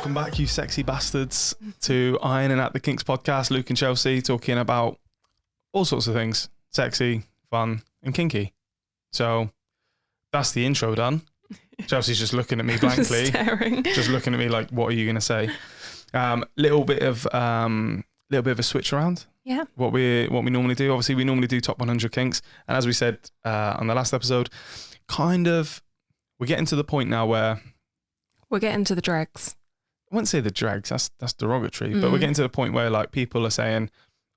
Welcome back, you sexy bastards, to Ironing at the Kinks podcast. Luke and Chelsea talking about all sorts of things, sexy, fun, and kinky. So that's the intro done. Chelsea's just looking at me blankly, just looking at me like, "What are you going to say?" Little bit of a switch around. Yeah. What we normally do. Obviously, we normally do top 100 kinks, and as we said on the last episode, we're getting to the point now where we're getting to the dregs. I wouldn't say the dregs, that's derogatory, but we're getting to the point where like people are saying,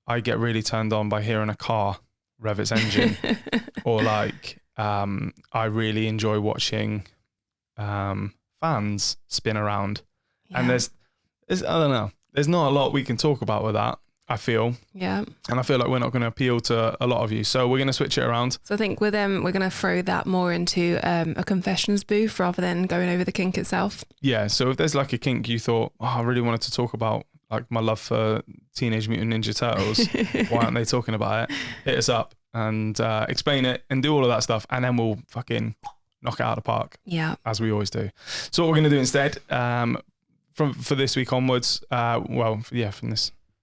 I get really turned on by hearing a car rev its engine, or like I really enjoy watching fans spin around. Yeah. And there's I don't know, there's not a lot we can talk about with that, I feel. Yeah. And I feel like we're not going to appeal to a lot of you. So we're going to switch it around. So I think with them, we're going to throw that more into a confessions booth rather than going over the kink itself. Yeah. So if there's like a kink you thought, oh, I really wanted to talk about, like my love for Teenage Mutant Ninja Turtles, why aren't they talking about it? Hit us up and explain it and do all of that stuff. And then we'll fucking knock it out of the park. Yeah. As we always do. So what we're going to do instead, for this week onwards, from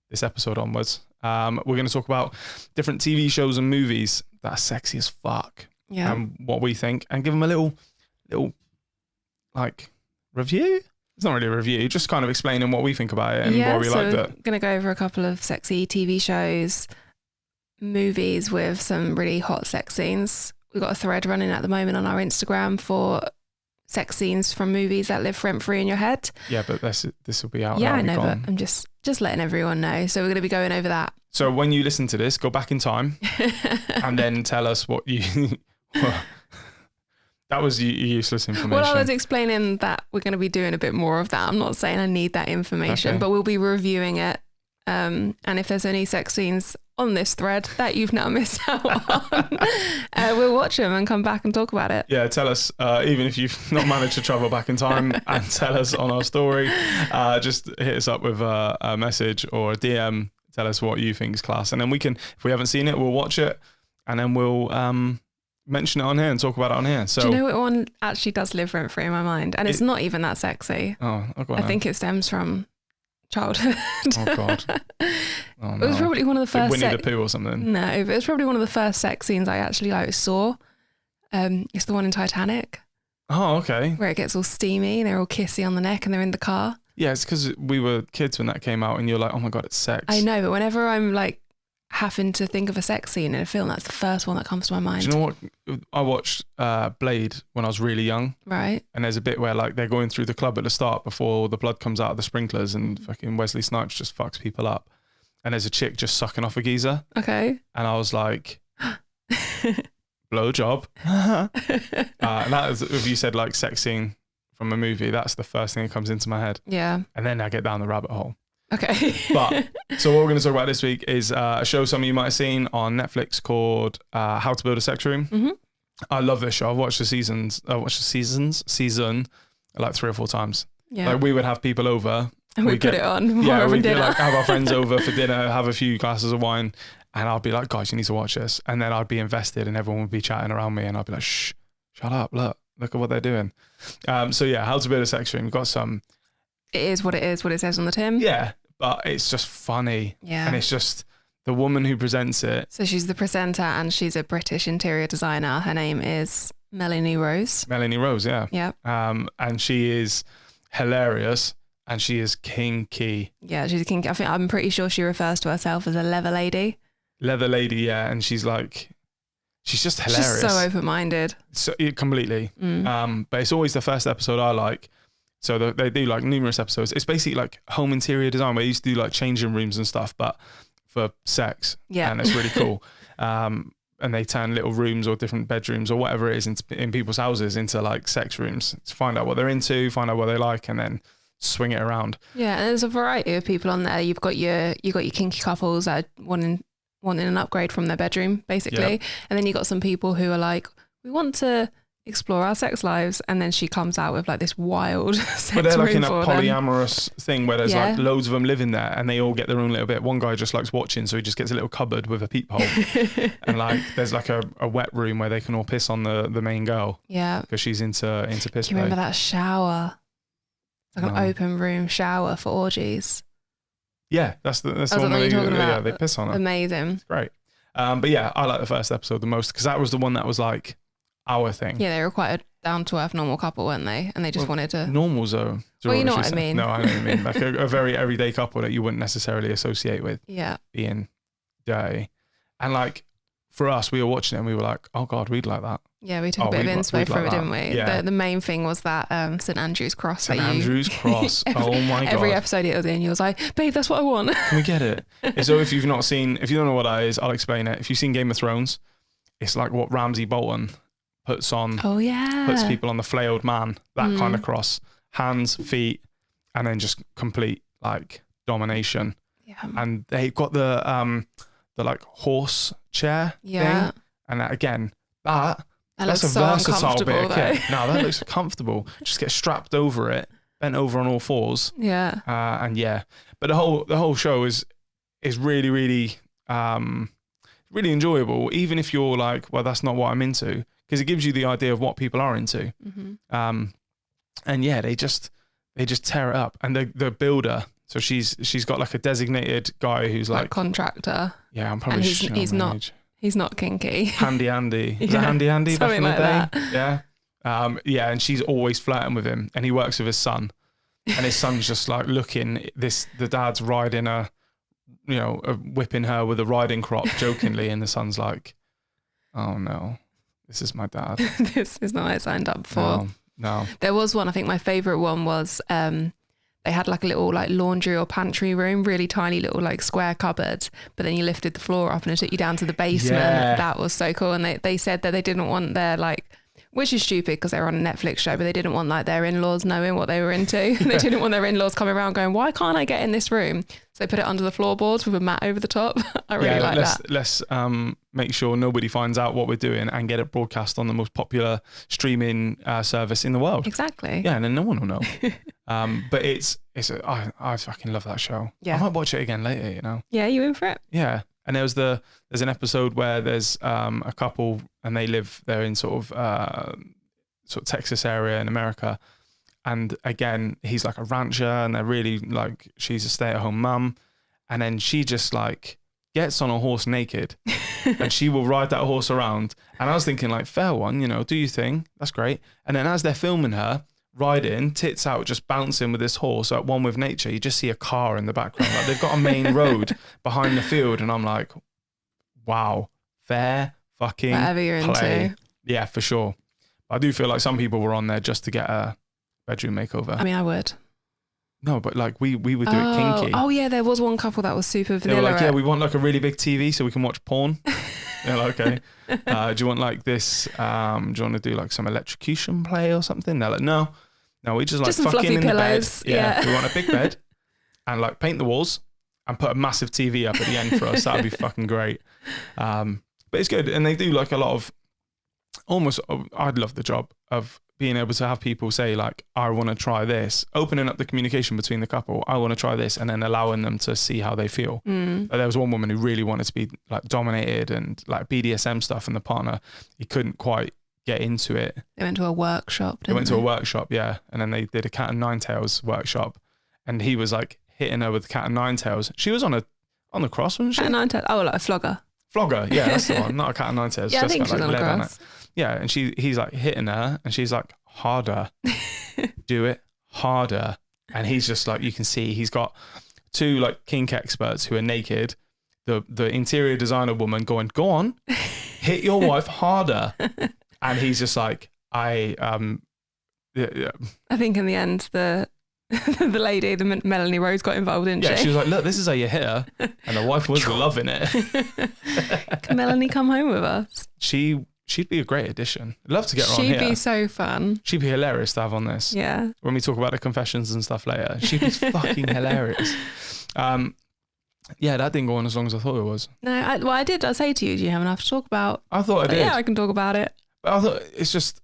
this episode onwards, we're going to talk about different TV shows and movies that are sexy as fuck. Yeah. And what we think, and give them a little like review. It's not really a review, just kind of explaining what we think about it and why we liked it. We're going to go over a couple of sexy TV shows, movies with some really hot sex scenes. We've got a thread running at the moment on our Instagram for sex scenes from movies that live rent free in your head. Yeah, but this will be out. Yeah, I know, but I'm just letting everyone know. So we're going to be going over that. So when you listen to this, go back in time and then tell us what you... That was useless information. Well, I was explaining that we're going to be doing a bit more of that. I'm not saying I need that information, but we'll be reviewing it. And if there's any sex scenes on this thread that you've now missed out on, we'll watch them and come back and talk about it. Yeah, tell us, even if you've not managed to travel back in time, and tell us on our story, just hit us up with a message or a DM, tell us what you think is class. And then we can, if we haven't seen it, we'll watch it and then we'll mention it on here and talk about it on here. So, do you know what one actually does live rent free in my mind? And it's not even that sexy. Oh, I think it stems from childhood. Oh God. Oh, no. It was probably one of the first Winnie the Pooh or something. No, but it was probably one of the first sex scenes I actually saw. It's the one in Titanic. Oh, okay. Where it gets all steamy and they're all kissy on the neck and they're in the car. Yeah, it's because we were kids when that came out and you're like, oh my God, it's sex. I know, but whenever I'm like having to think of a sex scene in a film, that's the first one that comes to my mind. Do you know what? I watched Blade when I was really young. Right. And there's a bit where like they're going through the club at the start before the blood comes out of the sprinklers and fucking Wesley Snipes just fucks people up. And there's a chick just sucking off a geezer. Okay. And I was like, blow job. And that is, if you said like sex scene from a movie, that's the first thing that comes into my head. Yeah. And then I get down the rabbit hole. Okay. But so what we're going to talk about this week is a show some of you might have seen on Netflix called How to Build a Sex Room. Mm-hmm. I love this show. I've watched the season like 3 or 4 times. Yeah. Like we would have people over and we put it on. Yeah, we'd like have our friends over for dinner, have a few glasses of wine, and I'd be like, guys, you need to watch this. And then I'd be invested and everyone would be chatting around me and I'd be like, shh, shut up, look at what they're doing. So yeah, How to Build a Sex Room. We've got some... It is what it says on the tin. Yeah, but it's just funny. Yeah. And it's just the woman who presents it. So she's the presenter and she's a British interior designer. Her name is Melanie Rose. Melanie Rose, yeah. Yeah. And she is hilarious and she is kinky. Yeah, she's a kinky. I'm pretty sure she refers to herself as a leather lady. Leather lady, yeah. And she's just hilarious. She's so open-minded. So completely. But it's always the first episode I like. So they do like numerous episodes. It's basically like home interior design where you used to do like changing rooms and stuff, but for sex. Yeah. And it's really cool. And they turn little rooms or different bedrooms or whatever it is in people's houses into like sex rooms to find out what they're into, find out what they like, and then swing it around. Yeah, and there's a variety of people on there. You've got your kinky couples that are wanting an upgrade from their bedroom, basically. Yep. And then you got some people who are like, we want to explore our sex lives, and then she comes out with like this wild sex room. But they're like in a polyamorous thing where there's like loads of them living there and they all get their own little bit. One guy just likes watching, so he just gets a little cupboard with a peephole. And like there's like a wet room where they can all piss on the main girl. Yeah. Because she's into piss. Do you remember that shower? Like an open room shower for orgies. Yeah, that's the one you're talking about. Yeah, they piss on it. Amazing. It's great. But yeah, I like the first episode the most because that was the one that was like our thing. Yeah, they were quite a down-to-earth normal couple, weren't they? And they just wanted to... Normals are... Well, you know what I mean. No, I know what you mean. Like a very everyday couple that you wouldn't necessarily associate with being dirty. And like, for us, we were watching it and we were like, oh God, we'd like that. Yeah, we took a bit of inspo from it, didn't we? Yeah. The main thing was that St Andrew's Cross. St Andrew's Cross. Oh my God. Every episode it was in, you was like, babe, that's what I want. Can we get it? So if you don't know what that is, I'll explain it. If you've seen Game of Thrones, it's like what Ramsay Bolton puts on. Oh yeah. Puts people on the flailed man, that kind of cross. Hands, feet, and then just complete like domination. Yeah. And they've got the like horse chair thing. And that, again, that's a versatile bit of kit. No, that looks comfortable. Just get strapped over it, bent over on all fours. Yeah. But the whole show is really, really, really enjoyable. Even if you're like, well, that's not what I'm into, because it gives you the idea of what people are into. Mm-hmm. And yeah, they just tear it up. And the builder, so she's got like a designated guy who's like contractor. Yeah, I'm probably. And he's not kinky. Handy Andy. Is it Handy Andy back in the day? That. Yeah. Yeah, and she's always flirting with him, and he works with his son, and his son's just like looking. The dad's riding whipping her with a riding crop jokingly, and the son's like, "Oh no, this is my dad. This is not what I signed up for." No. There was one. I think my favorite one was they had like a little like laundry or pantry room, really tiny little like square cupboard, but then you lifted the floor up and it took you down to the basement. Yeah. That was so cool. And they said that they didn't want their like, which is stupid because they were on a Netflix show, but they didn't want like their in-laws knowing what they were into. Yeah. They didn't want their in-laws coming around going, why can't I get in this room? So they put it under the floorboards with a mat over the top. I really like that. Let's make sure nobody finds out what we're doing and get it broadcast on the most popular streaming service in the world. Exactly. Yeah, and then no one will know. But I fucking love that show. Yeah. I might watch it again later, you know? Yeah, you in for it? Yeah. And there's an episode where there's a couple and they're in sort of Texas area in America. And again, he's like a rancher and they're really like, she's a stay-at-home mum. And then she just like gets on a horse naked and she will ride that horse around. And I was thinking like, fair one, you know, do your thing. That's great. And then as they're filming her riding, tits out, just bouncing with this horse at one with nature, you just see a car in the background. Like they've got a main road behind the field. And I'm like, wow, fair fucking whatever you're play. Into. Yeah, for sure. I do feel like some people were on there just to get a bedroom makeover. I mean, I would. No, but like we would do it kinky. Oh yeah, there was one couple that was super vanilla. They were like, yeah, we want like a really big TV so we can watch porn. They're like, okay. Do you want like this? Do you want to do like some electrocution play or something? They're like, no, we just like fucking in pillows. the bed. Yeah, we want a big bed and like paint the walls and put a massive TV up at the end for us. That'd be fucking great. But it's good, and they do like a lot of almost. I'd love the job of being able to have people say like, I want to try this, opening up the communication between the couple. I want to try this, and then allowing them to see how they feel. But there was one woman who really wanted to be like dominated and like BDSM stuff, and the partner, he couldn't quite get into it. They went to a workshop. They went to a workshop, yeah, and then they did a cat and nine tails workshop, and he was like hitting her with the cat and nine tails. She was on the cross, wasn't she? Cat and nine tails. Oh, like a flogger. Flogger, yeah, that's the one. Not a cat and nine tails. Yeah, just I think she's like on a cross. Yeah, and he's like hitting her, and she's like, harder, do it harder. And he's just like, you can see he's got two like kink experts who are naked. The interior designer woman going, go on, hit your wife harder. And he's just like, I think in the end the lady, the Melanie Rose, got involved, didn't she? Yeah, she was like, look, this is how you hit her. And the wife was loving it. Can Melanie come home with us? She'd be a great addition. I'd love to get her on here. She'd be so fun. She'd be hilarious to have on this. Yeah. When we talk about the confessions and stuff later, she'd be fucking hilarious. Yeah, that didn't go on as long as I thought it was. No, I did. I say to you, do you have enough to talk about? I thought I did. Yeah, I can talk about it. But I thought it's just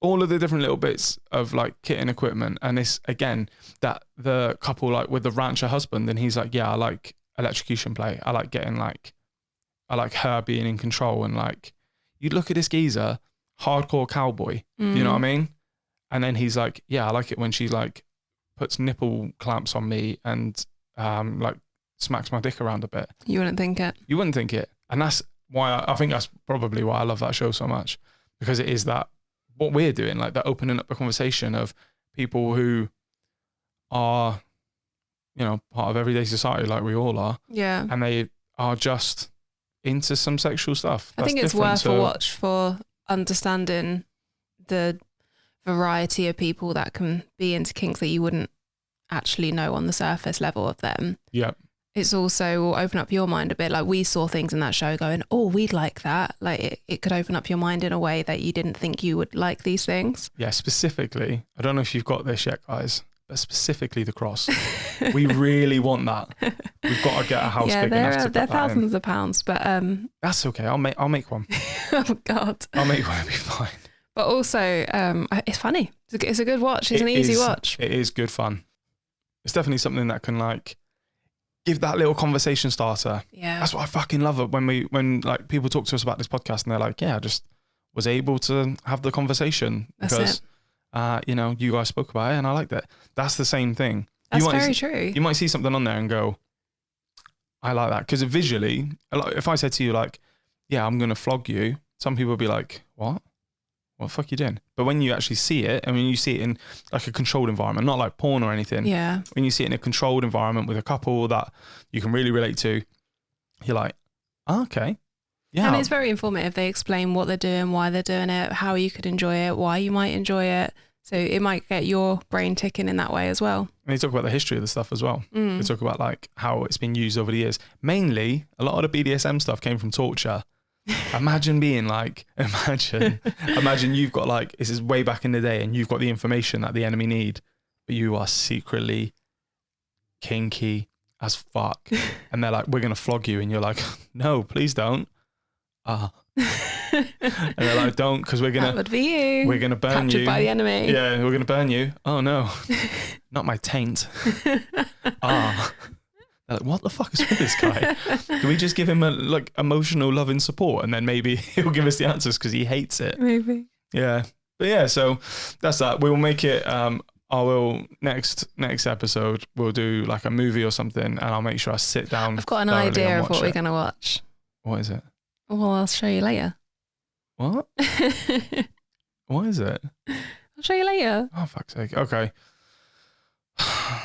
all of the different little bits of like kit and equipment. And this, again, that the couple like with the rancher husband, and he's like, yeah, I like electrocution play. I like her being in control, and like, you look at this geezer, hardcore cowboy, you know what I mean? And then he's like, yeah, I like it when she's like puts nipple clamps on me and like smacks my dick around a bit. You wouldn't think it. You wouldn't think it. And that's why I think that's probably why I love that show so much, because it is that what we're doing, like that opening up the conversation of people who are, you know, part of everyday society like we all are. Yeah. And they are just into some sexual stuff. I think it's worth a watch for understanding the variety of people that can be into kinks that you wouldn't actually know on the surface level of them. Yeah. It's also will open up your mind a bit. Like we saw things in that show going, oh, we'd like that. Like it could open up your mind in a way that you didn't think you would like these things. Yeah, specifically, I don't know if you've got this yet, guys, but specifically the cross. We really want that. We've got to get a house big enough to put they're that thousands in. of pounds, but that's okay. I'll make one. Oh God. I'll make one. It'll be fine. But also, it's funny. It's a good watch. It's an easy watch. It is good fun. It's definitely something that can like give that little conversation starter. Yeah. That's what I fucking love it when like people talk to us about this podcast and they're like, yeah, I just was able to have the conversation because, you know, you guys spoke about it and I like that. That's the same thing. That's very true. You might see something on there and go, I like that. Because visually, if I said to you like, yeah, I'm going to flog you, some people would be like, what? What the fuck are you doing? But when you actually see it, I mean, you see it in like a controlled environment, not like porn or anything. Yeah. When you see it in a controlled environment with a couple that you can really relate to, you're like, oh, okay. Yeah. And it's very informative. They explain what they're doing, why they're doing it, how you could enjoy it, why you might enjoy it. So it might get your brain ticking in that way as well. And they talk about the history of the stuff as well. They talk about like how it's been used over the years. Mainly, a lot of the BDSM stuff came from torture. Imagine being like, imagine you've got like, this is way back in the day and you've got the information that the enemy need, but you are secretly kinky as fuck. And they're like, we're going to flog you. And you're like, no, please don't. And they're like, don't, because we're going to, that would be you. We're going to burn Captured you. by the enemy. Yeah, we're going to burn you. Oh no, not my taint. They're like, what the fuck is with this guy? Can we just give him a like emotional loving support and then maybe he'll give us the answers because he hates it. Maybe. Yeah. But yeah, so that's that. We will make it I will next episode we'll do like a movie or something and I'll make sure I sit down. I've got an idea of what we're gonna watch. What is it? Well, I'll show you later. What? What is it? I'll show you later. Oh fuck's sake. Okay.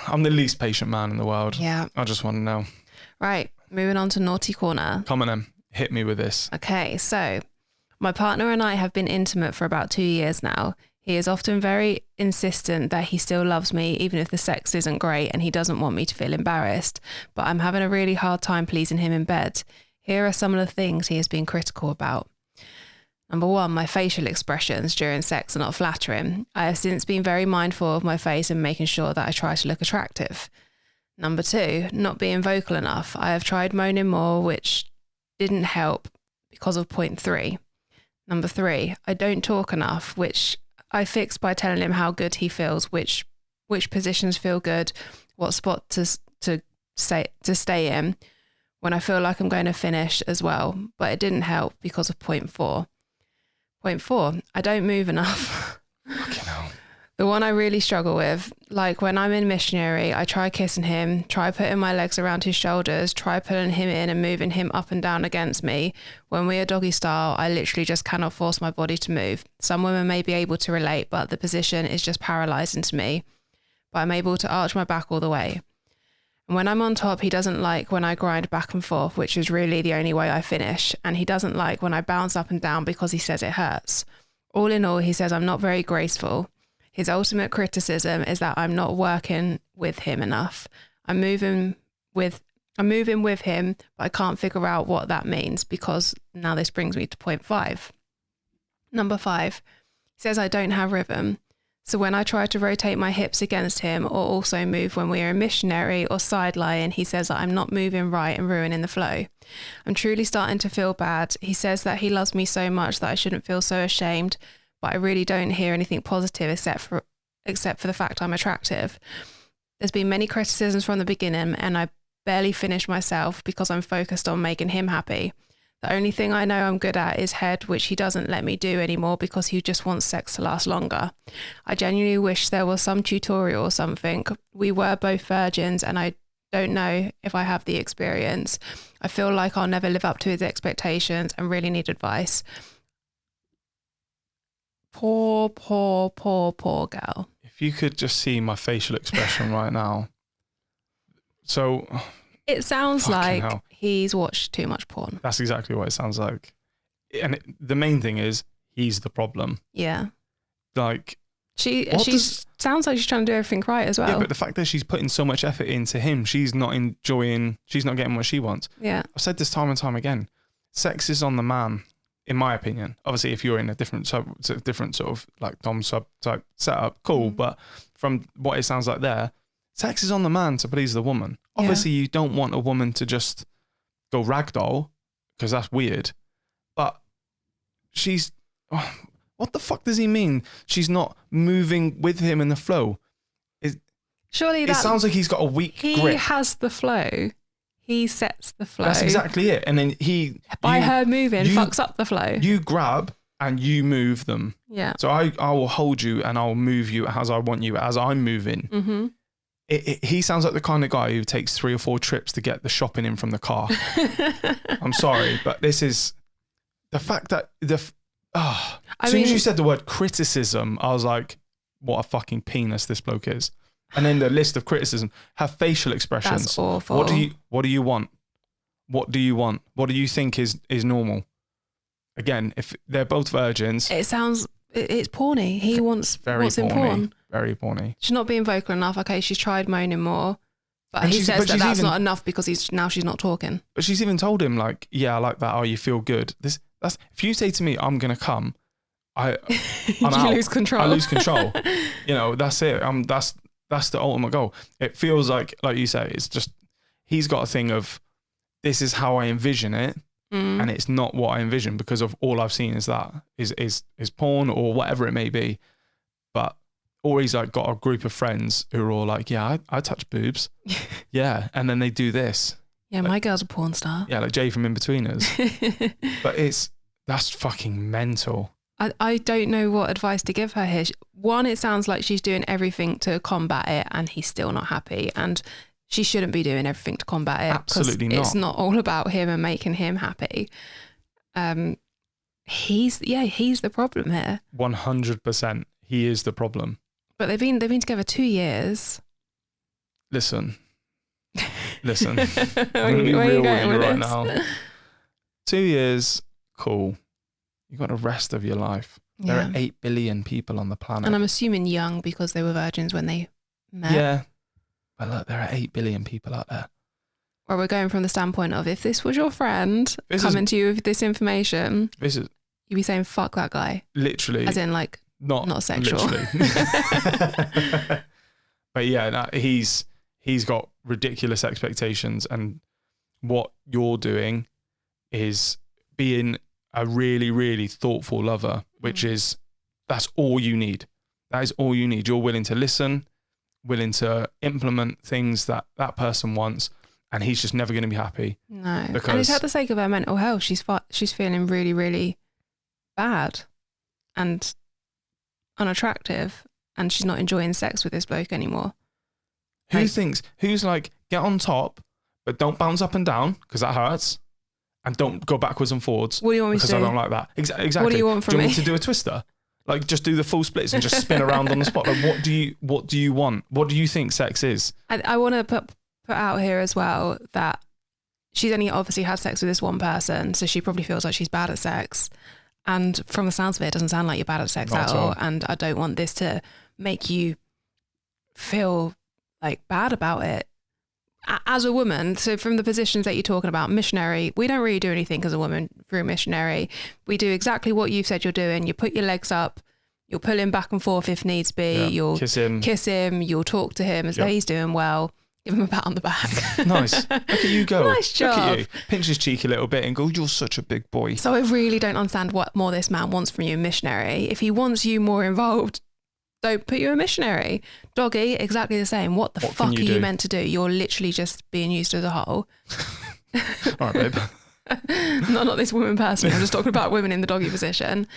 I'm the least patient man in the world. Yeah. I just want to know. Right. Moving on to Naughty Corner. Come on then. Hit me with this. Okay. So my partner and I have been intimate for about 2 years now. He is often very insistent that he still loves me, even if the sex isn't great and he doesn't want me to feel embarrassed. But I'm having a really hard time pleasing him in bed. Here are some of the things he has been critical about. Number one, my facial expressions during sex are not flattering. I have since been very mindful of my face and making sure that I try to look attractive. Number two, not being vocal enough. I have tried moaning more, which didn't help because of point 3. Number 3, I don't talk enough, which I fixed by telling him how good he feels, which positions feel good, what spot to stay in when I feel like I'm going to finish as well. But it didn't help because of point 4. Point 4, I don't move enough. Fucking hell. The one I really struggle with, like when I'm in missionary, I try kissing him, try putting my legs around his shoulders, try pulling him in and moving him up and down against me. When we are doggy style, I literally just cannot force my body to move. Some women may be able to relate, but the position is just paralyzing to me. But I'm able to arch my back all the way. And when I'm on top, he doesn't like when I grind back and forth, which is really the only way I finish. And he doesn't like when I bounce up and down because he says it hurts. All in all, he says I'm not very graceful. His ultimate criticism is that I'm not working with him enough. I'm moving with him, but I can't figure out what that means because now this brings me to point 5. Number 5, he says I don't have rhythm. So when I try to rotate my hips against him or also move when we are in missionary or side lying, he says that I'm not moving right and ruining the flow. I'm truly starting to feel bad. He says that he loves me so much that I shouldn't feel so ashamed, but I really don't hear anything positive except for the fact I'm attractive. There's been many criticisms from the beginning and I barely finish myself because I'm focused on making him happy. The only thing I know I'm good at is head, which he doesn't let me do anymore because he just wants sex to last longer. I genuinely wish there was some tutorial or something. We were both virgins and I don't know if I have the experience. I feel like I'll never live up to his expectations and really need advice. Poor girl. If you could just see my facial expression right now. So it sounds like hell. He's watched too much porn. That's exactly what it sounds like. And the main thing is he's the problem. Yeah. Like sounds like she's trying to do everything right as well. Yeah, but the fact that she's putting so much effort into him, she's not getting what she wants. Yeah. I've said this time and time again. Sex is on the man, in my opinion. Obviously, if you're in a different sort of like dom sub type setup, cool. But from what it sounds like there, sex is on the man to please the woman. Obviously, you don't want a woman to just go ragdoll because that's weird. But she's... what the fuck does he mean? She's not moving with him in the flow. Surely it sounds like he's got a weak grip. He has the flow. He sets the flow. That's exactly it. And then her moving fucks up the flow. You grab and you move them. Yeah. So I will hold you and I'll move you as I want you, as I'm moving. Mm-hmm. He sounds like the kind of guy who takes 3 or 4 trips to get the shopping in from the car. I'm sorry, but this is the fact that as soon as you said the word criticism, I was like, what a fucking penis this bloke is. And then the list of criticism, have facial expressions. That's awful. What do you want? What do you want? What do you think is normal? Again, if they're both virgins. It's porny. He wants what's in porn. Very porny. She's not being vocal enough. Okay, she's tried moaning more. But he says that's not enough because she's not talking. But she's even told him like, yeah, I like that. Oh, you feel good. That's if you say to me, I'm gonna come, I'm out. Lose control. I lose control. That's it. That's the ultimate goal. It feels like you say, it's just he's got a thing of this is how I envision it, and it's not what I envision because of all I've seen is porn or whatever it may be. Or he's like got a group of friends who are all like, yeah, I touch boobs. Yeah. And then they do this. Yeah, my girl's a porn star. Yeah, like Jay from In-Betweeners. But that's fucking mental. I don't know what advice to give her here. One, it sounds like she's doing everything to combat it and he's still not happy. And she shouldn't be doing everything to combat it. Absolutely not. It's not all about him and making him happy. He's the problem here. 100%. He is the problem. But they've been together 2 years. Listen. I'm going to be real with you right now. 2 years, cool. You got the rest of your life. There are 8 billion people on the planet. And I'm assuming young because they were virgins when they met. Yeah. But look, there are 8 billion people out there. Or we're going from the standpoint of if this was your friend coming to you with this information, you'd be saying, fuck that guy. Literally. As in like, not sexual. But yeah, he's got ridiculous expectations, and what you're doing is being a really, really thoughtful lover, which is, that's all you need. That is all you need. You're willing to listen, willing to implement things that person wants, and he's just never going to be happy. No. And it's at the sake of her mental health. She's feeling really, really bad and unattractive, and she's not enjoying sex with this bloke anymore. Who's like, get on top, but don't bounce up and down because that hurts, and don't go backwards and forwards. What do you want me to do? Because I don't like that. Exactly. What do you want from me? Do you want me to do a twister? Like, just do the full splits and just spin around on the spot. Like, what do you want? What do you think sex is? I want to put out here as well that she's only obviously had sex with this one person, so she probably feels like she's bad at sex. And from the sounds of it, it doesn't sound like you're bad at sex at all. And I don't want this to make you feel like bad about it. As a woman, so from the positions that you're talking about, missionary, we don't really do anything as a woman through missionary. We do exactly what you've said you're doing. You put your legs up, you'll pull him back and forth if needs be. You'll kiss him, you'll talk to him as though he's doing well. Give him a pat on the back. Nice. Look at you go. Nice job. Look at you. Pinch his cheek a little bit and go, you're such a big boy. So I really don't understand what more this man wants from you in missionary. If he wants you more involved, don't put you in missionary. Doggy, exactly the same. What the fuck are you meant to do? You're literally just being used as a whole. All right, babe. not this woman personally. I'm just talking about women in the doggy position.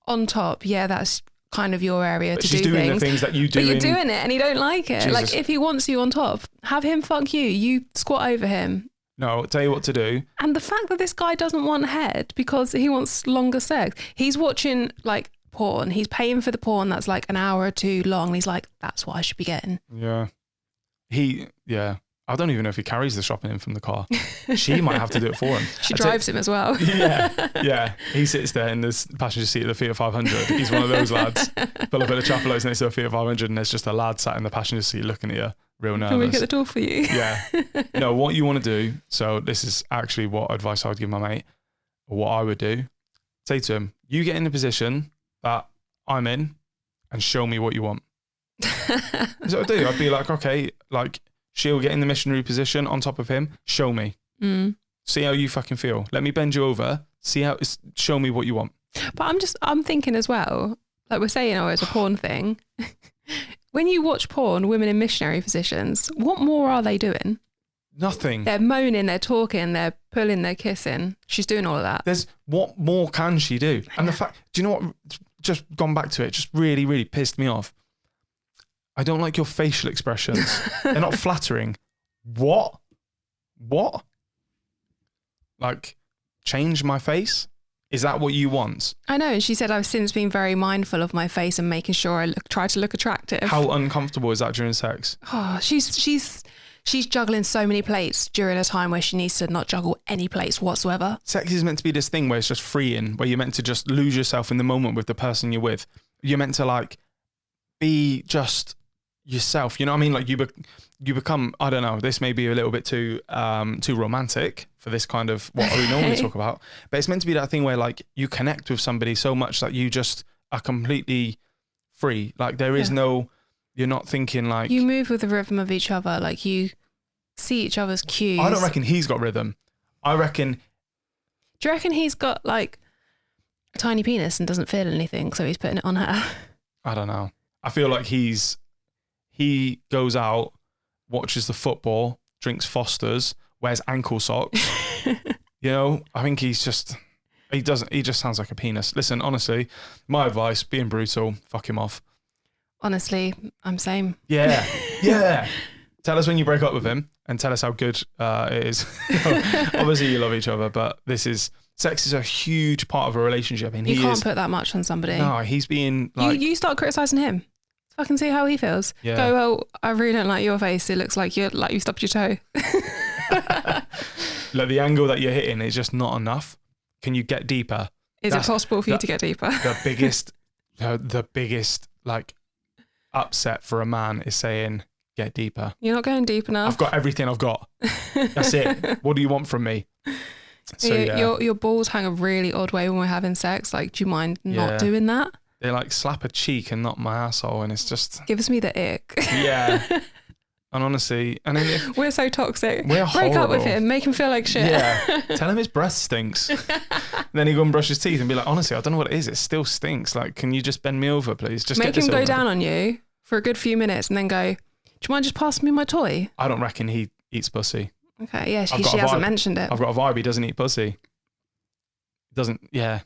On top, yeah, that's kind of your area to do things. She's doing the things that you do. But you're doing it and you don't like it. Jesus. Like if he wants you on top, have him fuck you. You squat over him. No, I'll tell you what to do. And the fact that this guy doesn't want head because he wants longer sex. He's watching like porn. He's paying for the porn that's like an hour or two long. And he's like, that's what I should be getting. Yeah. I don't even know if he carries the shopping in from the car. She might have to do it for him. She drives him as well. Yeah. He sits there in the passenger seat of the Fiat 500. He's one of those lads. Pull up at the Chappelos next to a Fiat 500 and there's just a lad sat in the passenger seat looking at you, real nervous. Can we get the door for you? Yeah. No, what you want to do, so this is actually what advice I would give my mate, or what I would do. Say to him, you get in the position that I'm in and show me what you want. That's what I'd do. I'd be like, okay, like, she'll get in the missionary position on top of him. Show me. See how you fucking feel. Let me bend you over. Show me what you want. But I'm thinking as well, like we're saying, it's a porn thing. When you watch porn, women in missionary positions, what more are they doing? Nothing. They're moaning, they're talking, they're pulling, they're kissing. She's doing all of that. What more can she do? And the fact, do you know what, just gone back to it, just really, really pissed me off. I don't like your facial expressions. They're not flattering. What? Like, change my face? Is that what you want? I know. And she said, I've since been very mindful of my face and making sure I try to look attractive. How uncomfortable is that during sex? Oh, she's juggling so many plates during a time where she needs to not juggle any plates whatsoever. Sex is meant to be this thing where it's just freeing, where you're meant to just lose yourself in the moment with the person you're with. You're meant to like be just yourself, you know what I mean? Like you become, I don't know, this may be a little bit too romantic for this kind of what we normally talk about, but it's meant to be that thing where like you connect with somebody so much that you just are completely free. Like there is no, you're not thinking like, you move with the rhythm of each other, like you see each other's cues. I don't reckon he's got rhythm. Do you reckon he's got like a tiny penis and doesn't feel anything, so he's putting it on her? I don't know. I feel like he goes out, watches the football, drinks Foster's, wears ankle socks. You know, I think he just sounds like a penis. Listen, honestly, my advice, being brutal, fuck him off. Honestly, I'm same. Yeah. Yeah. Tell us when you break up with him and tell us how good it is. Obviously you love each other, but sex is a huge part of a relationship. And you can't put that much on somebody. No, he's being like... You start criticising him. Fucking see how he feels. Yeah. Go, well, I really don't like your face. It looks like you stubbed your toe. Like the angle that you're hitting is just not enough. Can you get deeper? Is it possible for you to get deeper? The biggest like upset for a man is saying, get deeper. You're not going deep enough. I've got everything I've got. That's it. What do you want from me? So, your balls hang a really odd way when we're having sex. Like, do you mind not doing that? They like slap a cheek and not my asshole, and it's just gives me the ick. Yeah. And honestly, and then if we're so toxic, break up with him, make him feel like shit. Yeah. Tell him his breath stinks. Then he go and brush his teeth and be like, honestly, I don't know what it is. It still stinks. Like, can you just bend me over, please? Just make him go down on you for a good few minutes and then go, do you mind just passing me my toy? I don't reckon he eats pussy. Okay, yeah, she hasn't mentioned it. I've got a vibe. He doesn't eat pussy. Doesn't, yeah.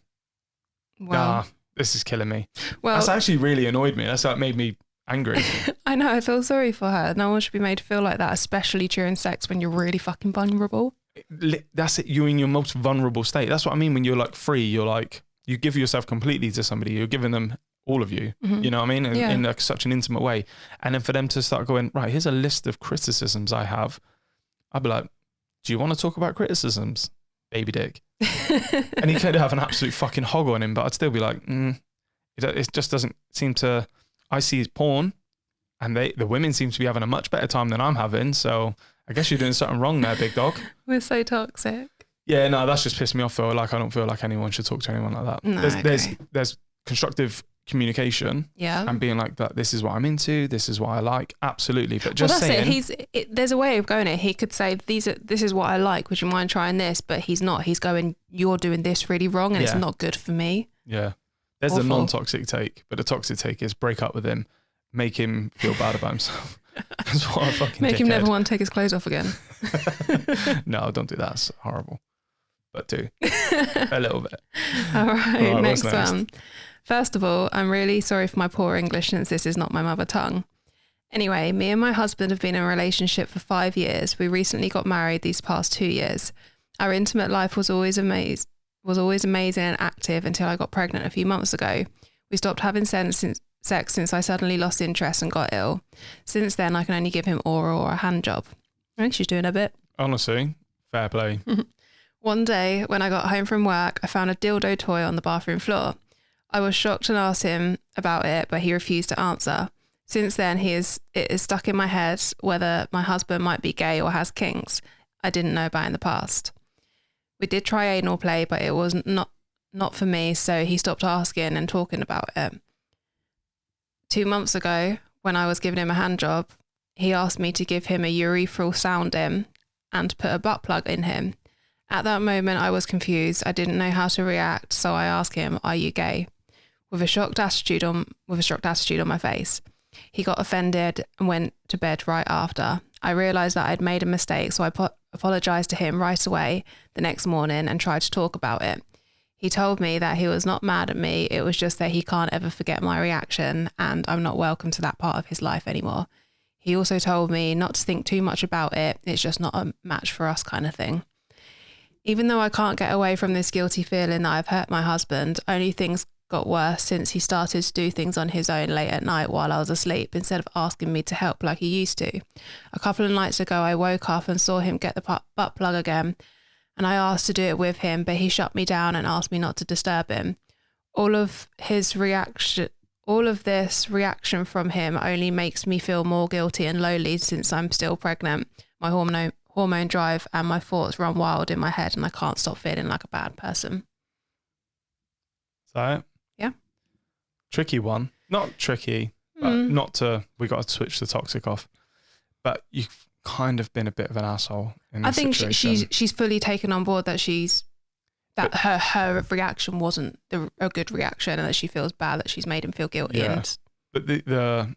Well, this is killing me. Well, that's actually really annoyed me. That's like made me angry. I know. I feel sorry for her. No one should be made to feel like that, especially during sex when you're really fucking vulnerable. That's it. You're in your most vulnerable state. That's what I mean when you're like free. You're like, you give yourself completely to somebody. You're giving them all of you. Mm-hmm. You know what I mean? In like such an intimate way. And then for them to start going, right, here's a list of criticisms I have. I'd be like, do you want to talk about criticisms, baby dick? And he could have an absolute fucking hog on him, but I'd still be like, it just doesn't seem to. I see his porn, and the women seem to be having a much better time than I'm having. So I guess you're doing something wrong there, big dog. We're so toxic. Yeah, no, that's just pissed me off though. Like, I don't feel like anyone should talk to anyone like that. No, there's constructive communication, and being like that. This is what I'm into. This is what I like. Absolutely, but just saying, there's a way of going it. He could say, this is what I like. Would you mind trying this? But he's not. He's going, you're doing this really wrong, and it's not good for me. Yeah, there's the non-toxic take, but the toxic take is break up with him, make him feel bad about himself. That's what I fucking make him never want to take his clothes off again. No, don't do that. It's horrible. but do a little bit. All right, next what's next? one. First of all, I'm really sorry for my poor English since this is not my mother tongue. Anyway, me and my husband have been in a relationship for 5 years. We recently got married these past 2 years. Our intimate life was always amazing and active until I got pregnant a few months ago. We stopped having sex since I suddenly lost interest and got ill. Since then, I can only give him oral or a hand job. I think she's doing a bit. Honestly, fair play. One day, when I got home from work, I found a dildo toy on the bathroom floor. I was shocked and asked him about it, but he refused to answer. Since then, it is stuck in my head whether my husband might be gay or has kinks I didn't know about in the past. We did try anal play, but it was not for me, so he stopped asking and talking about it. 2 months ago, when I was giving him a hand job, he asked me to give him a urethral sounding and put a butt plug in him. At that moment, I was confused. I didn't know how to react, so I asked him, "Are you gay?" With a shocked attitude on my face. He got offended and went to bed right after. I realised that I'd made a mistake, so I apologised to him right away the next morning and tried to talk about it. He told me that he was not mad at me, it was just that he can't ever forget my reaction and I'm not welcome to that part of his life anymore. He also told me not to think too much about it, it's just not a match for us kind of thing. Even though I can't get away from this guilty feeling that I've hurt my husband, only things got worse since he started to do things on his own late at night while I was asleep instead of asking me to help like he used to. A couple of nights ago, I woke up and saw him get the butt plug again, and I asked to do it with him, but he shut me down and asked me not to disturb him. All of this reaction from him only makes me feel more guilty and lonely since I'm still pregnant. My hormone drive and my thoughts run wild in my head and I can't stop feeling like a bad person. Is that it? Yeah. Tricky one. Not tricky, but we got to switch the toxic off. But you've kind of been a bit of an asshole in this situation. she's fully taken on board that her reaction wasn't a good reaction and that she feels bad that she's made him feel guilty. Yeah. But the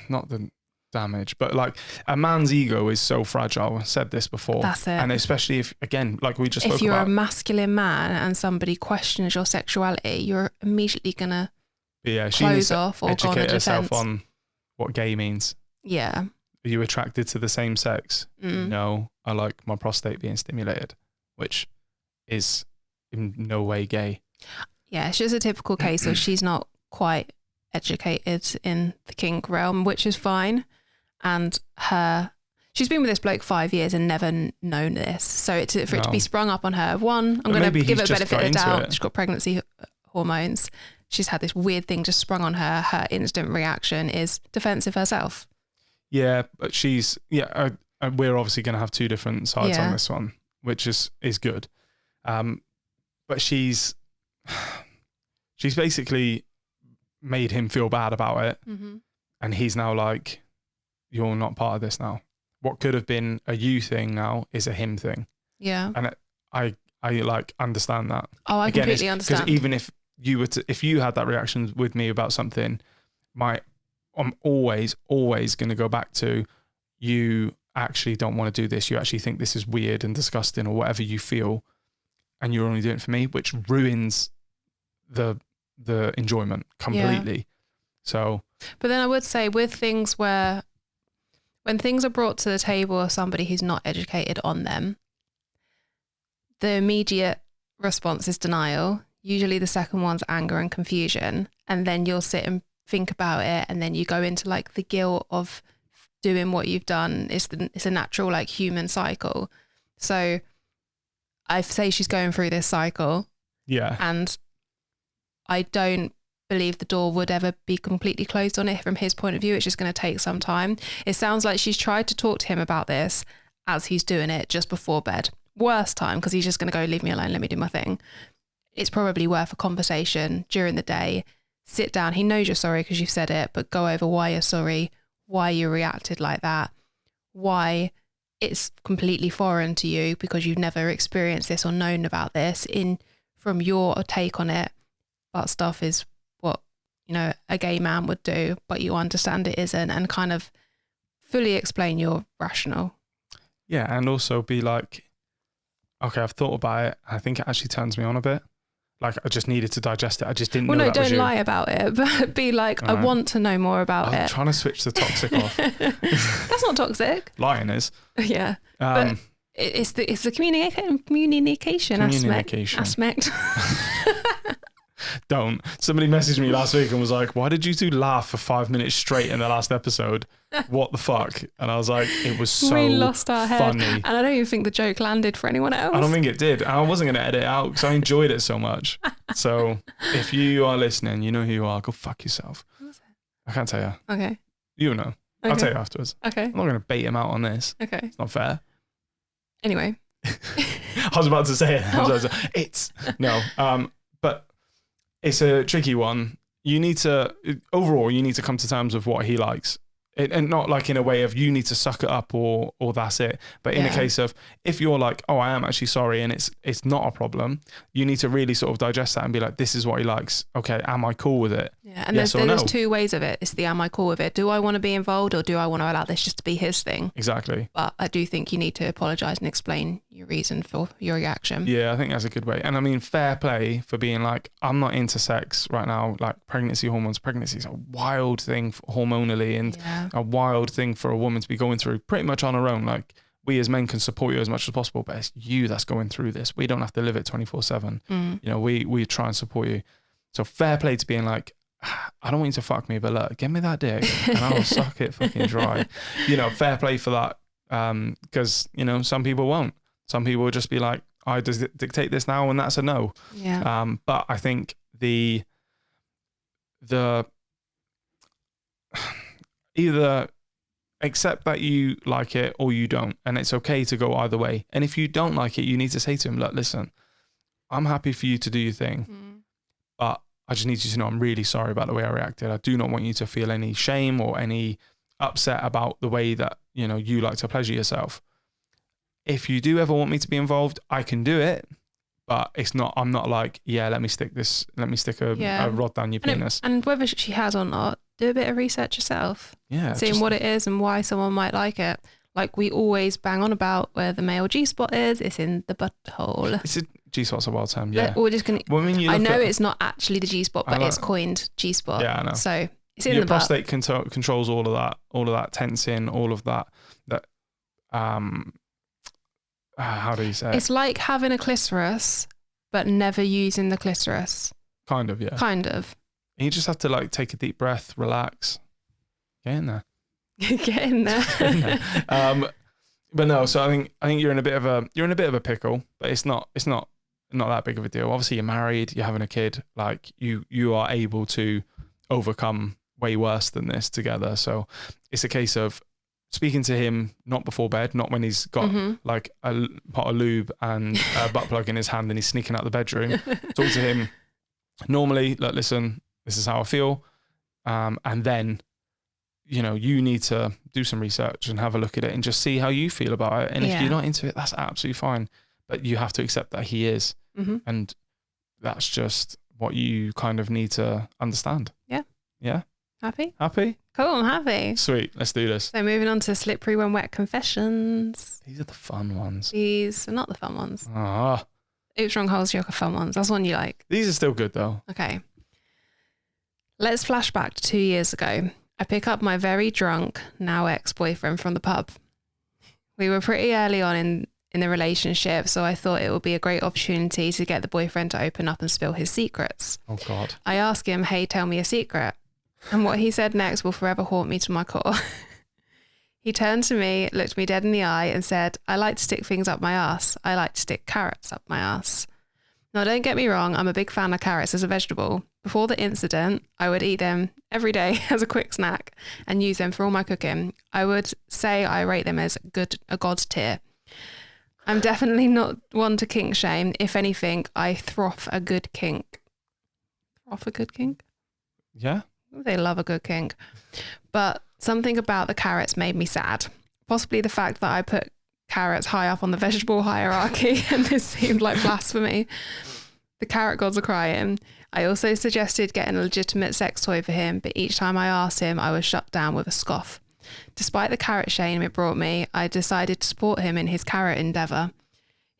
not the damage, but like a man's ego is so fragile. I said this before. That's it. And especially if, again, like we just spoke about. If you're a masculine man and somebody questions your sexuality, you're immediately going to close off or go on a educate herself defense. on what gay means. Yeah. Are you attracted to the same sex? No, I like my prostate being stimulated, which is in no way gay. Yeah, it's just a typical case of she's not quite educated in the kink realm, which is fine. And she's been with this bloke 5 years and never known this. So it to be sprung up on her. One, I'm going to give her a benefit of the doubt. She's got pregnancy hormones. She's had this weird thing just sprung on her. Her instant reaction is defensive herself. Yeah, but we're obviously going to have two different sides on this one, which is good. But she's basically made him feel bad about it. Mm-hmm. And he's now like, you're not part of this now. What could have been a you thing now is a him thing. Yeah. And I like understand that. Oh, I completely understand. Because even if you had that reaction with me about something, I'm always going to go back to, you actually don't want to do this. You actually think this is weird and disgusting or whatever you feel. And you're only doing it for me, which ruins the enjoyment completely. Yeah. So. But then I would say with things when things are brought to the table of somebody who's not educated on them, the immediate response is denial. Usually the second one's anger and confusion. And then you'll sit and think about it. And then you go into like the guilt of doing what you've done. It's a natural like human cycle. So I say she's going through this cycle. Yeah. And I don't believe the door would ever be completely closed on it from his point of view. It's just going to take some time. It sounds like she's tried to talk to him about this as he's doing it just before bed. Worst time, because he's just going to go, leave me alone, let me do my thing. It's probably worth a conversation during the day. Sit down. He knows you're sorry because you've said it, but go over why you're sorry, why you reacted like that, why it's completely foreign to you because you've never experienced this or known about this from your take on it. But stuff is what, a gay man would do, but you understand it isn't, and kind of fully explain your rationale. Yeah. And also be like, okay, I've thought about it. I think it actually turns me on a bit. Like I just needed to digest it. I just didn't know that was don't you. lie about it, but be like, All I right. want to know more about I'm it. trying to switch the toxic off. That's not toxic. Lying is. Yeah. But it's the communication aspect. Don't. Somebody messaged me last week and was like, why did you two laugh for 5 minutes straight in the last episode? What the fuck? And I was like, it was so we lost our funny. head. And I don't even think the joke landed for anyone else. I don't think it did. And I wasn't going to edit it out because I enjoyed it so much. So if you are listening, you know who you are. Go fuck yourself. Who was it? I can't tell you. Okay. You know. Okay. I'll tell you afterwards. Okay. I'm not going to bait him out on this. Okay. It's not fair. Anyway. I was about to say it. But it's a tricky one. You need to come to terms with what he likes. And not like in a way of you need to suck it up or that's it. But in a case of if you're like, oh, I am actually sorry and it's not a problem, you need to really sort of digest that and be like, this is what he likes. Okay, am I cool with it? Yeah, and yes there's two ways of it. It's the am I cool with it? Do I want to be involved or do I want to allow this just to be his thing? Exactly. But I do think you need to apologise and explain your reason for your reaction. Yeah, I think that's a good way. And I mean, fair play for being like, I'm not into sex right now. Like pregnancy hormones. Pregnancy is a wild thing hormonally and a wild thing for a woman to be going through pretty much on her own. Like we as men can support you as much as possible, but it's you that's going through this. We don't have to live it 24/7. You know, we try and support you. So fair play to being like, I don't want you to fuck me, but look, give me that dick and I'll suck it fucking dry. You know, fair play for that. Because, you know, some people won't. Some people will just be like, I just dictate this now and that's a no. Yeah. But I think the either accept that you like it or you don't, and it's okay to go either way. And if you don't like it, you need to say to him, look, listen, I'm happy for you to do your thing, but I just need you to know I'm really sorry about the way I reacted. I do not want you to feel any shame or any upset about the way that, you know, you like to pleasure yourself. If you do ever want me to be involved, I can do it, but I'm not like, let me stick a rod down your penis. And whether she has or not, do a bit of research yourself. Yeah. Seeing what it is and why someone might like it. Like we always bang on about where the male G-spot is, it's in the butthole. It's a G-spot's a wild term, yeah. We're just gonna, I know it's not actually the G-spot, but it's coined G-spot. Yeah, I know. So it's in your the butt. prostate controls all of that tensing, all of that how do you say it? It's like having a clitoris, but never using the clitoris. Kind of, yeah. Kind of. And you just have to like take a deep breath, relax, get in there. Get in there. But no, so I think you're in a bit of a pickle, but it's not that big of a deal. Obviously you're married, you're having a kid, like you are able to overcome way worse than this together. So it's a case of speaking to him not before bed, not when he's got like a pot of lube and a butt plug in his hand and he's sneaking out the bedroom. Talk to him normally, like, listen, this is how I feel. And then, you know, you need to do some research and have a look at it and just see how you feel about it. And if you're not into it, that's absolutely fine. But you have to accept that he is. And that's just what you kind of need to understand. Yeah. Yeah. Happy? Happy? Cool, I'm happy. Sweet, let's do this. So moving on to slippery when wet confessions. These are the fun ones. These are not the fun ones. Ah. Oops, wrong holes, you're the fun ones. That's one you like. These are still good though. Okay. Let's flash back to 2 years ago. I pick up my very drunk, now ex-boyfriend from the pub. We were pretty early on in the relationship, so I thought it would be a great opportunity to get the boyfriend to open up and spill his secrets. Oh God. I asked him, hey, tell me a secret. And what he said next will forever haunt me to my core. He turned to me, looked me dead in the eye and said, I like to stick things up my ass. I like to stick carrots up my ass. Now, don't get me wrong, I'm a big fan of carrots as a vegetable. Before the incident, I would eat them every day as a quick snack and use them for all my cooking. I would say I rate them as a god tier. I'm definitely not one to kink shame. If anything, I froth a good kink. Froth a good kink? Yeah. They love a good kink. But something about the carrots made me sad. Possibly the fact that I put carrots high up on the vegetable hierarchy and this seemed like blasphemy. The carrot gods are crying. I also suggested getting a legitimate sex toy for him, but each time I asked him, I was shut down with a scoff. Despite the carrot shame it brought me, I decided to support him in his carrot endeavour.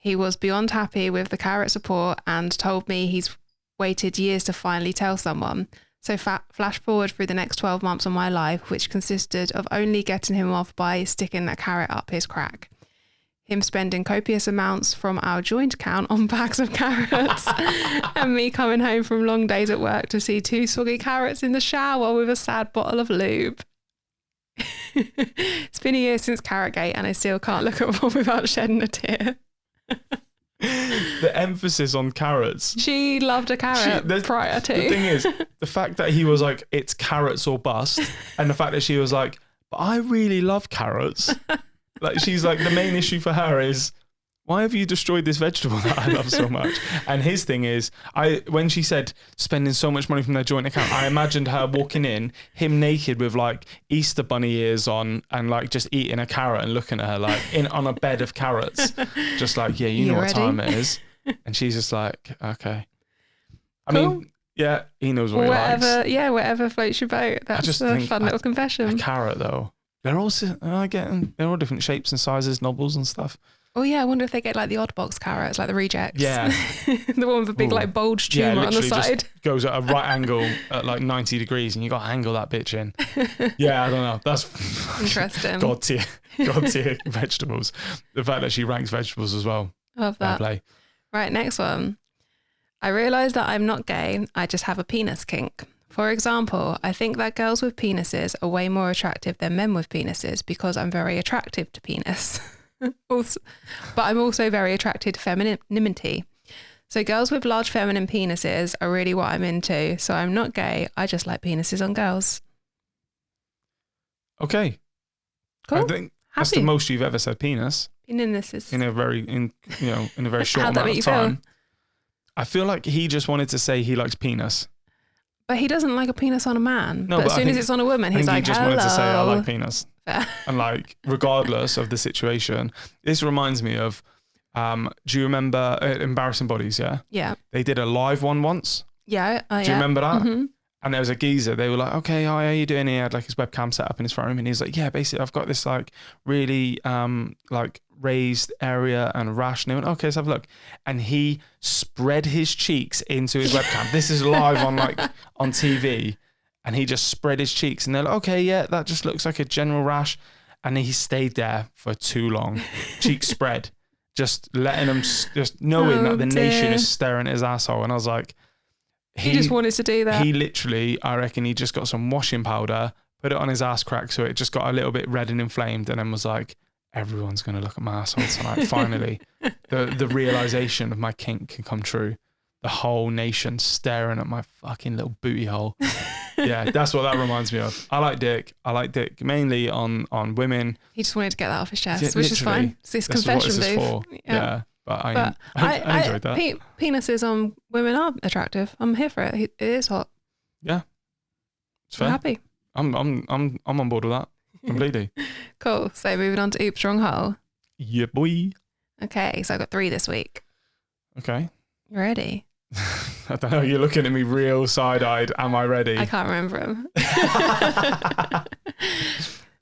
He was beyond happy with the carrot support and told me he's waited years to finally tell someone. So flash forward through the next 12 months of my life, which consisted of only getting him off by sticking that carrot up his crack. Him spending copious amounts from our joint account on bags of carrots and me coming home from long days at work to see 2 soggy carrots in the shower with a sad bottle of lube. It's been a year since Carrotgate and I still can't look at one without shedding a tear. The emphasis on carrots. She loved a carrot prior to. The thing is, the fact that he was like, it's carrots or bust, and the fact that she was like, but I really love carrots. Like, she's like, the main issue for her is, why have you destroyed this vegetable that I love so much? And his thing is, when she said spending so much money from their joint account, I imagined her walking in, him naked with like Easter bunny ears on and like just eating a carrot and looking at her like on a bed of carrots. Just like, yeah, you know what time it is. And she's just like, okay. I mean, yeah, he knows what he likes. Yeah, whatever floats your boat. That's a fun little confession. A carrot though. They're all different shapes and sizes, knobbles and stuff. Oh yeah, I wonder if they get like the odd box carrots, like the rejects. Yeah. The one with a big like bulge tumour on the side. Just goes at a right angle at like 90 degrees and you got to angle that bitch in. Yeah, I don't know. That's interesting. God tier vegetables. The fact that she ranks vegetables as well. Love that. Play. Right, next one. I realise that I'm not gay, I just have a penis kink. For example, I think that girls with penises are way more attractive than men with penises because I'm very attractive to penis. But I'm also very attracted to femininity. So girls with large feminine penises are really what I'm into. So I'm not gay. I just like penises on girls. Okay. Cool. I think that's the most you've ever said penis. Penises. In a very short amount of time. Feel? I feel like he just wanted to say he likes penis. But he doesn't like a penis on a man. No, but as soon as it's on a woman, he's like, he just wanted to say, I like penis. And like, regardless of the situation, this reminds me of, do you remember Embarrassing Bodies? Yeah. Yeah. They did a live one once. Yeah. Do you remember that? Mm-hmm. And there was a geezer. They were like, okay, hi, how you doing? He had like his webcam set up in his front room. And he's like, yeah, basically I've got this like really like raised area and rash. And they went, okay, let's have a look. And he spread his cheeks into his webcam. This is live on TV. And he just spread his cheeks. And they're like, okay, yeah, that just looks like a general rash. And he stayed there for too long. Cheeks spread. Just letting him, just knowing that the nation is staring at his asshole. And I was like, he just wanted to do that. He literally, I reckon he just got some washing powder, put it on his ass crack so it just got a little bit red and inflamed, and then was like, everyone's going to look at my asshole tonight. Finally, the realization of my kink can come true. The whole nation staring at my fucking little booty hole. Yeah, that's what that reminds me of. I like dick mainly on women. He just wanted to get that off his chest, which is fine. It's this confession booth. Yeah. But I enjoyed that. Penises on women are attractive. I'm here for it. It is hot. Yeah, it's fair. I'm happy. I'm on board with that completely. Cool. So moving on to Oop Strong Hole. Yeah, boy. Okay, so I got 3 this week. Okay. You ready? I don't know. You're looking at me real side-eyed. Am I ready? I can't remember him.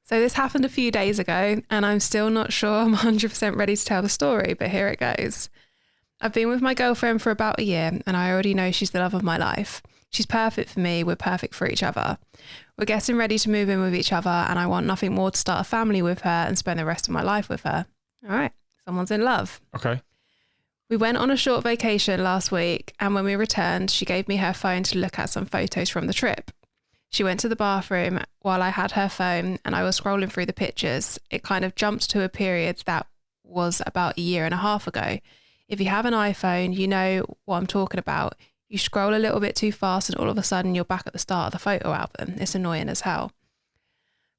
So this happened a few days ago and I'm still not sure I'm 100% ready to tell the story, but here it goes. I've been with my girlfriend for about a year and I already know she's the love of my life. She's perfect for me. We're perfect for each other. We're getting ready to move in with each other and I want nothing more to start a family with her and spend the rest of my life with her. All right. Someone's in love. Okay. We went on a short vacation last week and when we returned, she gave me her phone to look at some photos from the trip. She went to the bathroom while I had her phone and I was scrolling through the pictures. It kind of jumped to a period that was about 1.5 years ago. If you have an iPhone, you know what I'm talking about. You scroll a little bit too fast and all of a sudden you're back at the start of the photo album. It's annoying as hell.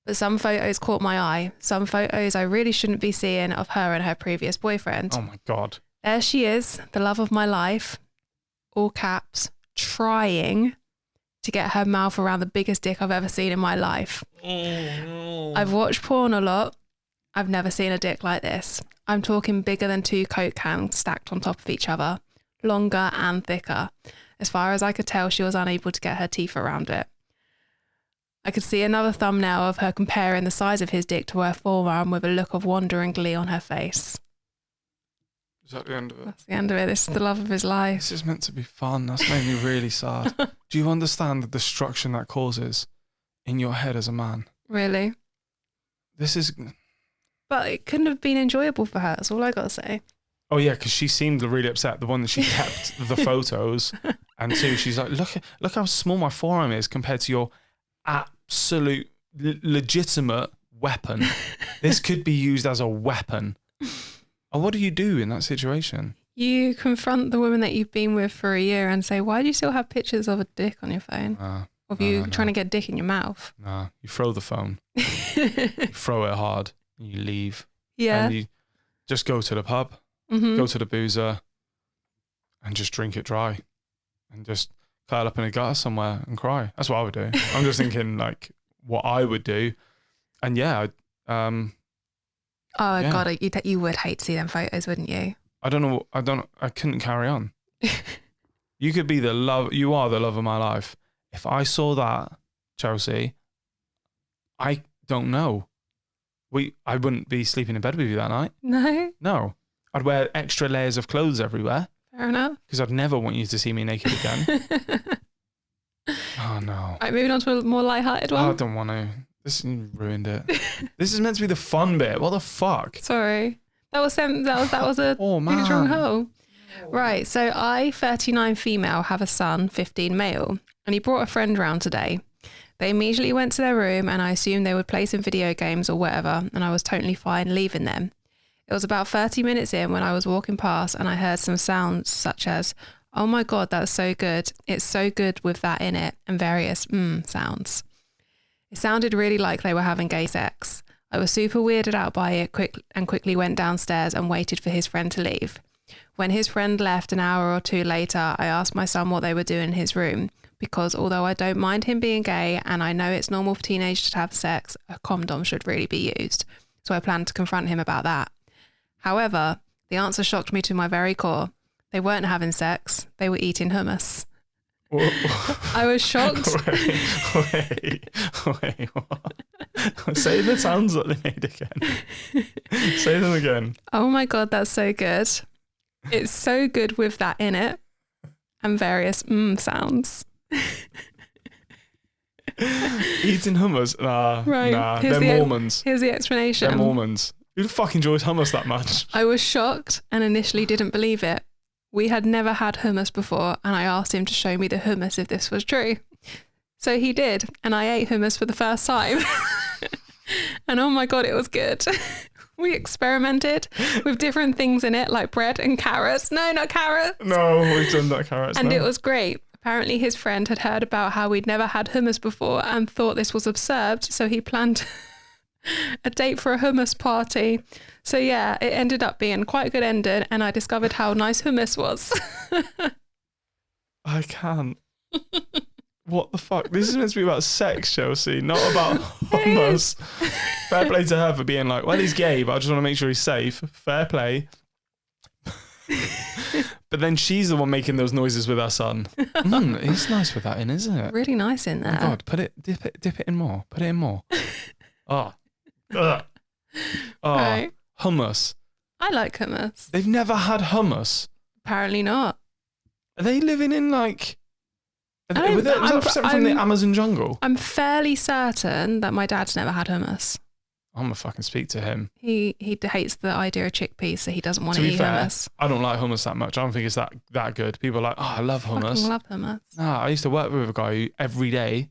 But some photos caught my eye. Some photos I really shouldn't be seeing of her and her previous boyfriend. Oh my God. There she is, the love of my life, all caps, trying to get her mouth around the biggest dick I've ever seen in my life. I've watched porn a lot. I've never seen a dick like this. I'm talking bigger than 2 Coke cans stacked on top of each other, longer and thicker. As far as I could tell, she was unable to get her teeth around it. I could see another thumbnail of her comparing the size of his dick to her forearm with a look of wonder and glee on her face. Is that the end of it? That's the end of it. This is the love of his life. This is meant to be fun. That's made me really sad. Do you understand the destruction that causes in your head as a man? Really? This is... But it couldn't have been enjoyable for her. That's all I got to say. Oh, yeah, because she seemed really upset. The one that she kept the photos. And two, she's like, look how small my forearm is compared to your absolute legitimate weapon. This could be used as a weapon. And what do you do in that situation? You confront the woman that you've been with for a year and say, why do you still have pictures of a dick on your phone? Of you trying to get dick in your mouth? Nah, you throw the phone. You throw it hard. And you leave. Yeah. And you just go to the pub, go to the boozer, and just drink it dry. And just curl up in a gutter somewhere and cry. That's what I would do. I'm just thinking like what I would do. And yeah, God, you would hate to see them photos, wouldn't you? I couldn't carry on. You could be you are the love of my life. If I saw that, Chelsea, I don't know. I wouldn't be sleeping in bed with you that night. No. I'd wear extra layers of clothes everywhere. Fair enough. Because I'd never want you to see me naked again. Oh no. Right, moving on to a more lighthearted one. I don't want to. This ruined it. This is meant to be the fun bit. What the fuck? Sorry. That was a oh man. huge wrong hole. Right, so I, 39 female, have a son, 15 male, and he brought a friend round today. They immediately went to their room and I assumed they would play some video games or whatever, and I was totally fine leaving them. It was about 30 minutes in when I was walking past and I heard some sounds such as, oh my God, that's so good. It's so good with that in it, and various sounds. It sounded really like they were having gay sex. I was super weirded out by it quickly went downstairs and waited for his friend to leave. When his friend left an hour or two later, I asked my son what they were doing in his room, because although I don't mind him being gay and I know it's normal for teenagers to have sex, a condom should really be used. So I planned to confront him about that. However, the answer shocked me to my very core. They weren't having sex, they were eating hummus. I was shocked. Wait, what? Say the sounds that they made again. Say them again. Oh my God, that's so good. It's so good with that in it. And various sounds. Eating hummus? Right. Nah. They're Mormons. Here's the explanation. They're Mormons. Who the fuck enjoys hummus that much? I was shocked and initially didn't believe it. We had never had hummus before, and I asked him to show me the hummus if this was true. So he did, and I ate hummus for the first time. And oh my God, it was good. We experimented with different things in it, like bread and carrots. No, not carrots. No, we've done that carrots. And it was great. Apparently his friend had heard about how we'd never had hummus before and thought this was absurd, so he planned a date for a hummus party. So yeah, it ended up being quite a good ending, and I discovered how nice hummus was. I can't. What the fuck? This is meant to be about sex, Chelsea, not about hummus. Fair play to her for being like, well, he's gay, but I just want to make sure he's safe. Fair play. But then she's the one making those noises with her son. It's nice with that in, isn't it? Really nice in there. Oh God, dip it in more. Put it in more. Oh. Right. Hummus. I like hummus. They've never had hummus. Apparently not. Are they living in like... Was that from the Amazon jungle? I'm fairly certain that my dad's never had hummus. I'm going to fucking speak to him. He hates the idea of chickpeas, so he doesn't want to eat hummus. I don't like hummus that much. I don't think it's that good. People are like, oh, I love hummus. I love hummus. Nah, I used to work with a guy who every day,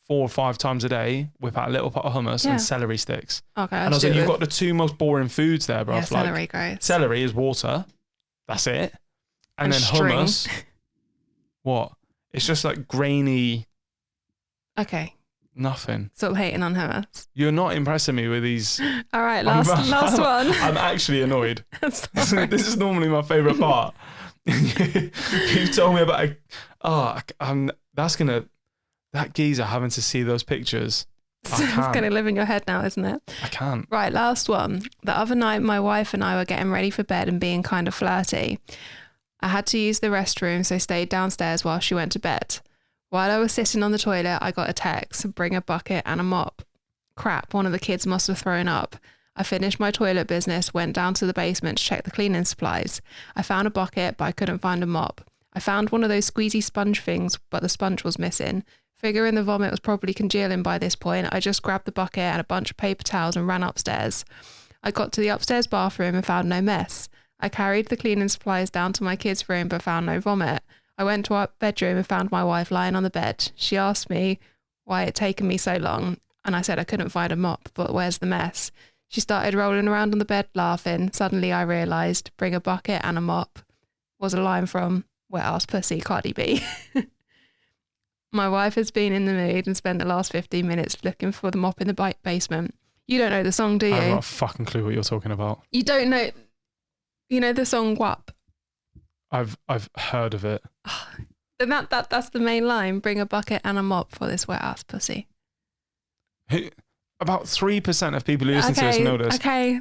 4 or 5 times a day, whip out a little pot of hummus and celery sticks. Okay. And I was like, you've got the 2 most boring foods there, bro. Yeah, celery, gross. Celery is water. That's it. And then string. Hummus. What? It's just like grainy. Okay. Nothing. Stop hating on hummus. You're not impressing me with these. All right, last one. I'm actually annoyed. This is normally my favourite part. You've told me about that geezer having to see those pictures. It's going to live in your head now, isn't it? I can't. Right, last one. The other night, my wife and I were getting ready for bed and being kind of flirty. I had to use the restroom, so stayed downstairs while she went to bed. While I was sitting on the toilet, I got a text, bring a bucket and a mop. Crap, one of the kids must have thrown up. I finished my toilet business, went down to the basement to check the cleaning supplies. I found a bucket, but I couldn't find a mop. I found one of those squeezy sponge things, but the sponge was missing. Figuring the vomit was probably congealing by this point, I just grabbed the bucket and a bunch of paper towels and ran upstairs. I got to the upstairs bathroom and found no mess. I carried the cleaning supplies down to my kids' room but found no vomit. I went to our bedroom and found my wife lying on the bed. She asked me why it had taken me so long, and I said I couldn't find a mop, but where's the mess? She started rolling around on the bed laughing. Suddenly I realised bring a bucket and a mop was a line from Wet Ass Pussy, Cardi B. My wife has been in the mood and spent the last 15 minutes looking for the mop in the basement. You don't know the song, do you? I have not a fucking clue what you're talking about. You don't know... You know the song WAP? I've heard of it. Then that's the main line. Bring a bucket and a mop for this wet ass pussy. About 3% of people who listen to this know this. Okay.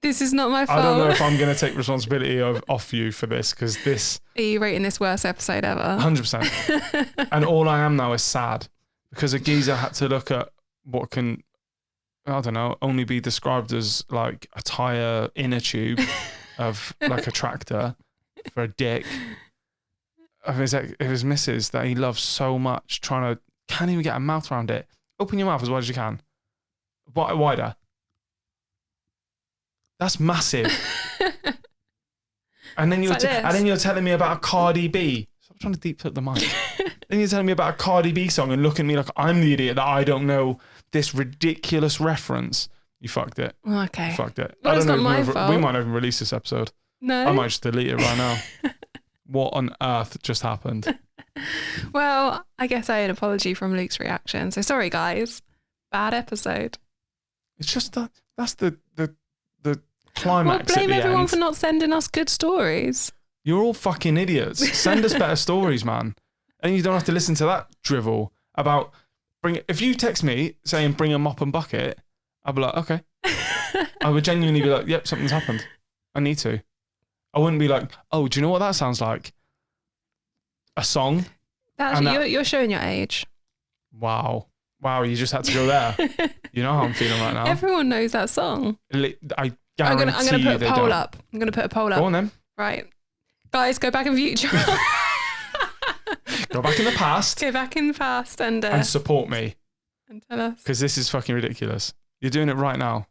This is not my fault. I don't know if I'm going to take responsibility off you for this, because this... Are you rating this worst episode ever? 100%. And all I am now is sad, because a geezer had to look at what can, I don't know, only be described as like a tyre inner tube of like a tractor for a dick of his missus that he loves so much, can't even get a mouth around it. Open your mouth as wide as you can. Wider. That's massive. And then you're telling me about a Cardi B. Stop trying to deep put the mic. Then you're telling me about a Cardi B song and looking at me like I'm the idiot that I don't know this ridiculous reference. You fucked it. Okay. You fucked it. Well, it's not my fault. We might not even release this episode. No. I might just delete it right now. What on earth just happened? Well, I guess I owe an apology from Luke's reaction. So sorry, guys. Bad episode. It's just that's the climax. Well, blame at the everyone end. for not sending us good stories. You're all fucking idiots. Send us better stories, man. And you don't have to listen to that drivel about if you text me saying bring a mop and bucket, I'll be like, okay. I would genuinely be like, yep, something's happened. I need to. I wouldn't be like, oh, do you know what that sounds like? A song? You're showing your age. Wow, you just had to go there. You know how I'm feeling right now. Everyone knows that song. I guarantee I'm gonna put a poll don't. up. I'm gonna put a poll up. Go on then. Right. Guys, go back in future. Go back in the past. Go back in the past and support me. And tell us. Because this is fucking ridiculous. You're doing it right now.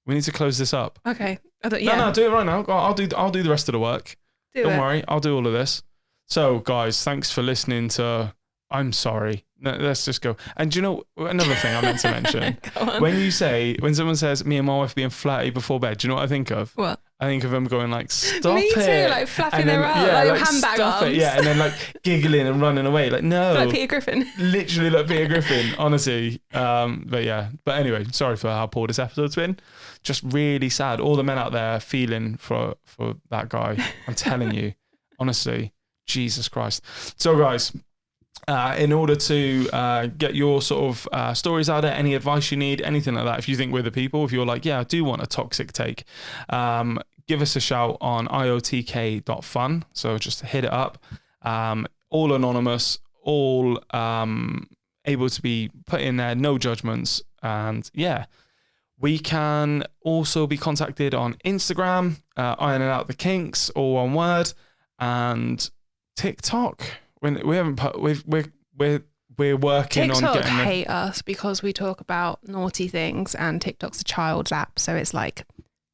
We need to close this up. Okay. No, do it right now. I'll do the rest of the work. Don't worry. I'll do all of this. So, guys, thanks for listening to... I'm sorry. Let's just go. And do you know another thing I meant to mention? When someone says me and my wife being flirty before bed, do you know what I think of? What? I think of them going like, stop Me it. too, like flapping their arms, like handbag stop arms. it. Yeah, and then like giggling and running away. Like, no. Like Peter Griffin. Literally like Peter Griffin, honestly. But yeah. But anyway, sorry for how poor this episode's been. Just really sad. All the men out there feeling for that guy. I'm telling you. Honestly. Jesus Christ. So guys, in order to get your sort of stories out there, any advice you need, anything like that, if you think we're the people, if you're like, yeah, I do want a toxic take, give us a shout on iotk.fun. So just hit it up. All anonymous, all able to be put in there, no judgments. And yeah, we can also be contacted on Instagram, ironing out the kinks, all one word, and TikTok. We haven't put. We're working TikTok on getting. TikTok hate us because we talk about naughty things, and TikTok's a child's app, so it's like,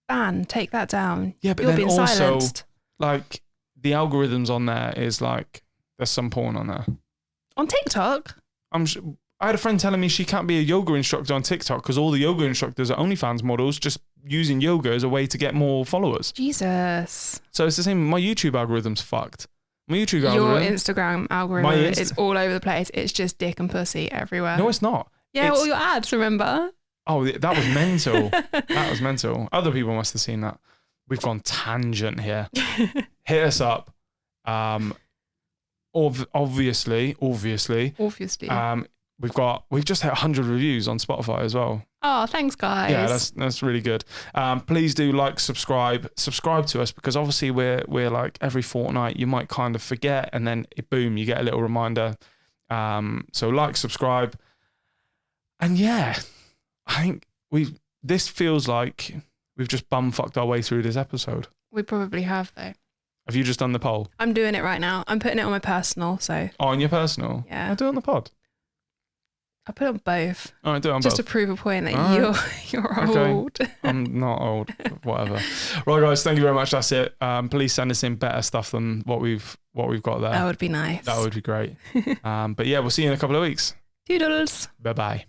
ban, take that down. Yeah, but You're then being also silenced. like the algorithms on there is like there's some porn on there. On TikTok? I had a friend telling me she can't be a yoga instructor on TikTok because all the yoga instructors are OnlyFans models just using yoga as a way to get more followers. Jesus. So it's the same. My YouTube algorithm's fucked. My YouTube Your algorithm. Instagram algorithm is all over the place. It's just dick and pussy everywhere. No, it's not. Yeah, all your ads, remember? Oh, that was mental. That was mental. Other people must have seen that. We've gone tangent here. Hit us up. Obviously. We've just hit 100 reviews on Spotify as well. Oh, thanks, guys. Yeah, that's really good. Please do subscribe to us, because obviously we're like every fortnight. You might kind of forget, and then boom, you get a little reminder. So subscribe, and yeah, I think this feels like we've just bum-fucked our way through this episode. We probably have, though. Have you just done the poll? I'm doing it right now. I'm putting it on my personal, so... Oh, on your personal? Yeah. I'll do it on the pod. I'll put it on both. All right, do it on just both. to prove a point that you're Okay. old. I'm not old. Whatever. Right, guys. Thank you very much. That's it. Please send us in better stuff than what we've got there. That would be nice. That would be great. But yeah, we'll see you in a couple of weeks. Doodles. Bye-bye.